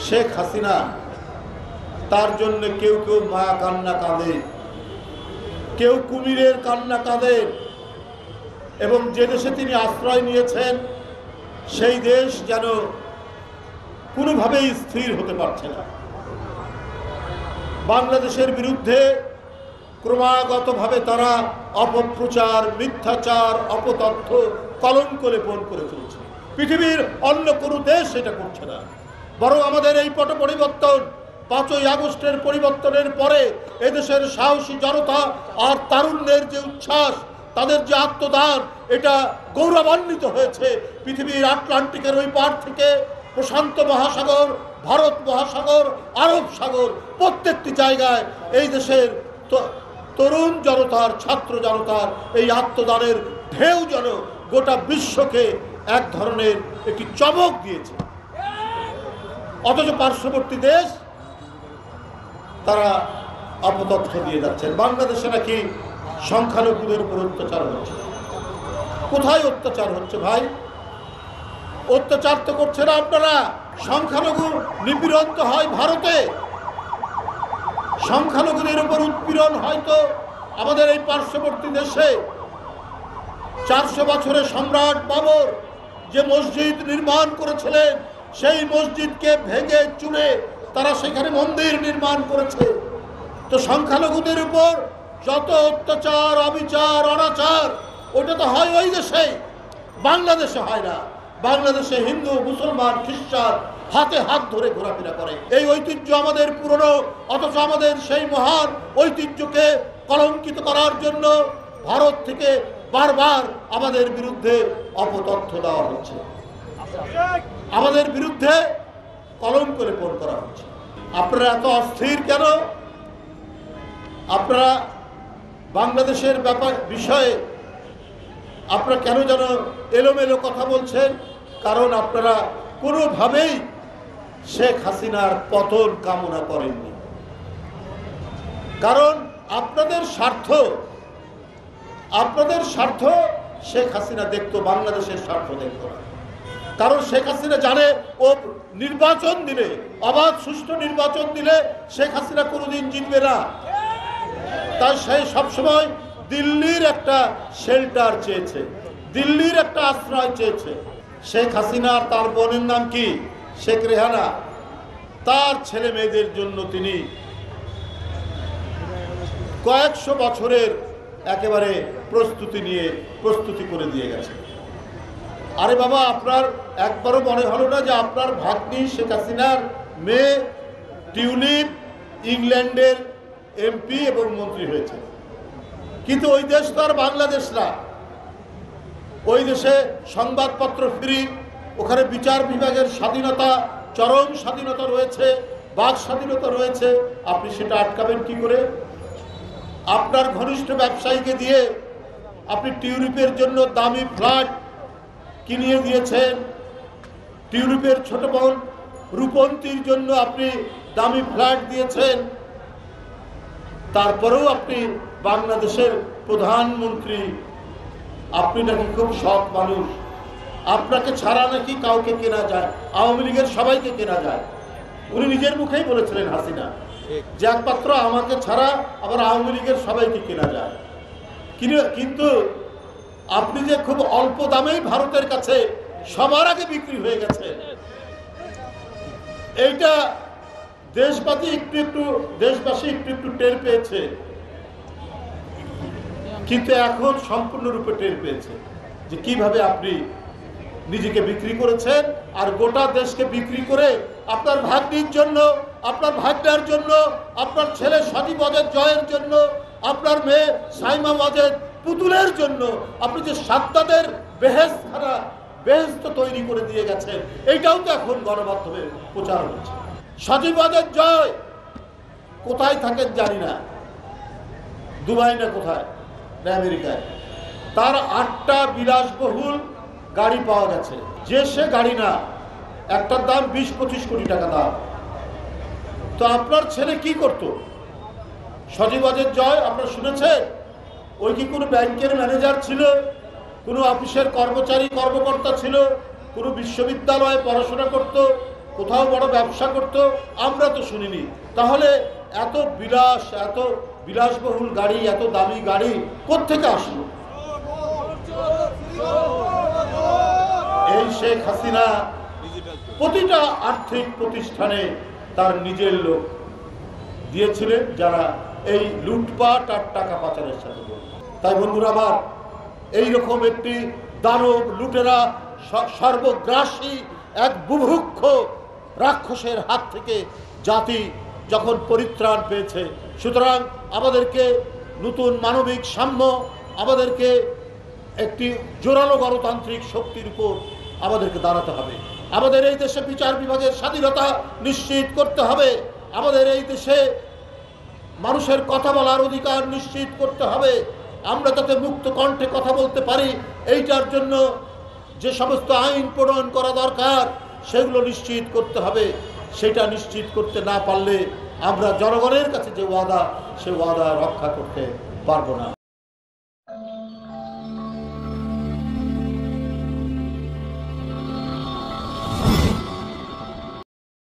শেখ হাসিনা তার জন্য কেউ কেউ মায়া কান্না কাঁদে, কেউ কুমিরের কান্না কাঁদে, এবং যে দেশে তিনি আশ্রয় নিয়েছেন সেই দেশ যেন কোনোভাবেই স্থির হতে পারছে না। বাংলাদেশের বিরুদ্ধে ক্রমাগতভাবে তারা অপপ্রচার, মিথ্যাচার, অপতথ্য, কলঙ্ক লেপন করে চলছে। পৃথিবীর অন্য কোনো দেশ এটা করছে না, বরং আমাদের এই পট পরিবর্তন, 5ই আগস্টের পরিবর্তনের পরে এদেশের সাহসী জনতা আর তারুণ্যের যে উচ্ছ্বাস, তাদের যে আত্মদান, এটা গৌরবান্বিত হয়েছে। পৃথিবীর আটলান্টিকের ওই পার থেকে প্রশান্ত মহাসাগর, ভারত মহাসাগর, আরব সাগর, প্রত্যেকটি জায়গায় এই দেশের তরুণ জনতার, ছাত্র জনতার এই আত্মদানের ঢেউ যেন গোটা বিশ্বকে এক ধরনের একটি চমক দিয়েছে। অথচ পার্শ্ববর্তী দেশ তারা অপতথ্য দিয়ে যাচ্ছেন। বাংলাদেশে নাকি সংখ্যালঘুদের উপর অত্যাচার হচ্ছে। কোথায় অত্যাচার হচ্ছে ভাই? অত্যাচার তো করছে না আপনারা। সংখ্যালঘু নিপীড়ন তো হয় ভারতে, সংখ্যালঘুদের উপর উৎপীড়ন হয়তো আমাদের এই পার্শ্ববর্তী দেশে। 400 বছরে সম্রাট বাবর যে মসজিদ নির্মাণ করেছিলেন, সেই মসজিদকে ভেঙে চুরে তারা সেখানে মন্দির নির্মাণ করেছে। তো সংখ্যালঘুদের উপর যত অত্যাচার, অবিচার, অনাচার, ওটা তো হয় ওই দেশে, বাংলাদেশে হয় না। বাংলাদেশে হিন্দু, মুসলমান, খ্রিস্টান হাতে হাত ধরে ঘোরাফেরা করে। এই ঐতিহ্য আমাদের পুরনো, অথচ আমাদের সেই মহান ঐতিহ্যকে কলঙ্কিত করার জন্য ভারত থেকে বারবার আমাদের বিরুদ্ধে অপতথ্য দেওয়া হচ্ছে, আমাদের বিরুদ্ধে কলঙ্ক লেপন করা হচ্ছে। আপনারা এত অস্থির কেন? আপনারা বাংলাদেশের বিষয়ে আপনারা কেন যেন এলোমেলো কথা বলছেন? কারণ আপনারা কোনোভাবেই শেখ হাসিনার পতন কামনা করেননি। কারণ আপনাদের স্বার্থ শেখ হাসিনা দেখতো, বাংলাদেশের স্বার্থ দেখত না। কারণ শেখ হাসিনা জানে ও নির্বাচন দিলে, অবাধ সুষ্ঠু নির্বাচন দিলে শেখ হাসিনা কোনোদিন জিতবে না। তাই সে সবসময় দিল্লির একটা শেল্টার চেয়েছে, দিল্লির একটা আশ্রয় চেয়েছে। শেখ হাসিনার তার বোনের নাম কি? শেখ রেহানা। তার ছেলে মেয়েদের জন্য তিনি কয়েকশো বছরের একেবারে প্রস্তুতি করে দিয়ে গেছে। আরে বাবা, আপনার একবারও মনে হলো না যে আপনার ভাগ্নি শেখ হাসিনার মেয়ে টিউলিপ ইংল্যান্ডের এমপি এবং মন্ত্রী হয়েছে? কিন্তু ওই দেশ তো আর বাংলাদেশ না। ওই দেশে সংবাদপত্র ফ্রি, ওখানে বিচার বিভাগের স্বাধীনতা, চরম স্বাধীনতা রয়েছে, বাক স্বাধীনতা রয়েছে। আপনি সেটা আটকাবেন কি করে? আপনার ঘনিষ্ঠ ব্যবসায়ীকে দিয়ে আপনি টিউলিপের জন্য দামি ফ্ল্যাট কিনিয়ে দিয়েছেন, টিউলিপের ছোট বোন রূপন্তীর জন্য আপনি দামি ফ্ল্যাট দিয়েছেন। তারপরেও আপনি বাংলাদেশের প্রধানমন্ত্রী, আপনি নাকি খুব সৎ মানুষ, আপনাকে ছাড়া নাকি কাউকে কেনা যায়, আওয়ামী লীগের সবাইকে কেনা যায়। উনি নিজের মুখেই বলেছিলেন হাসিনা যে একমাত্র আমাকে ছাড়া আবার আওয়ামী লীগের সবাইকে কেনা যায়। কিন্তু আপনি যে খুব অল্প দামেই ভারতের কাছে সবার আগে বিক্রি হয়ে গেছে, এইটা দেশবাসী একটু একটু টের পেয়েছে। কিন্তু এখন সম্পূর্ণরূপে টের পেয়েছে যে কিভাবে আপনি নিজেকে বিক্রি করেছেন, আর গোটা দেশকে বিক্রি করে আপনার ভাগ্নির জন্য, আপনার ভাগ্নার জন্য, আপনার ছেলে সজীব ওয়াজেদ জয়ের জন্য, আপনার মেয়ে সাইমা ওয়াজেদ পুতুলের জন্য আপনি যে সাদ্দাদের বেহেশত তৈরি করে দিয়ে গেছেন, এইটাও তো এখন গণমাধ্যমে প্রচার হচ্ছে। সজীব ওয়াজেদ জয় কোথায় থাকেন জানি না, দুবাই না কোথায় না আমেরিকায়। তার 8টা বিলাসবহুল গাড়ি পাওয়া গেছে, যে সে গাড়ি না, একটার দাম 20-25 কোটি টাকা দাম। তো আপনার ছেলে কি করত? সজীব ওয়াজেদ জয় আপনারা শুনেছেন? ওই কি কোনো ব্যাংকের ম্যানেজার ছিল, কোনো অফিসের কর্মচারী কর্মকর্তা ছিল, কোনো বিশ্ববিদ্যালয়ে পড়াশোনা করত, কোথাও বড় ব্যবসা করতো আমরা তো শুনিনি। তাহলে এত বিলাসবহুল গাড়ি, এত দামি গাড়ি কোত্থেকে আসলো? এই শেখ হাসিনা প্রতিটা আর্থিক প্রতিষ্ঠানে তার নিজের লোক দিয়েছিলেন, যারা এই লুটপাট আর টাকা পাচারের সাথে জড়িত। তাই বন্ধুরা আমার, এইরকম একটি দানব লুটেরা সর্বগ্রাসী এক বুভুক্ষ রাক্ষসের হাত থেকে জাতি যখন পরিত্রাণ পেয়েছে, সুতরাং আমাদেরকে নতুন মানবিক সাম্য, আমাদেরকে একটি জোরালো গণতান্ত্রিক শক্তির উপর আমাদেরকে দাঁড়াতে হবে। আমাদের এই দেশে বিচার বিভাগের স্বাধীনতা নিশ্চিত করতে হবে। আমাদের এই দেশে মানুষের কথা বলার অধিকার নিশ্চিত করতে হবে। আমরা যাতে মুক্ত কণ্ঠে কথা বলতে পারি, এইটার জন্য যে সমস্ত আইন প্রণয়ন করা দরকার সেগুলো নিশ্চিত করতে হবে। সেটা নিশ্চিত করতে না পারলে আমরা জনগণের কাছে যে ওয়াদা, সে ওয়াদা রক্ষা করতে পারবো না।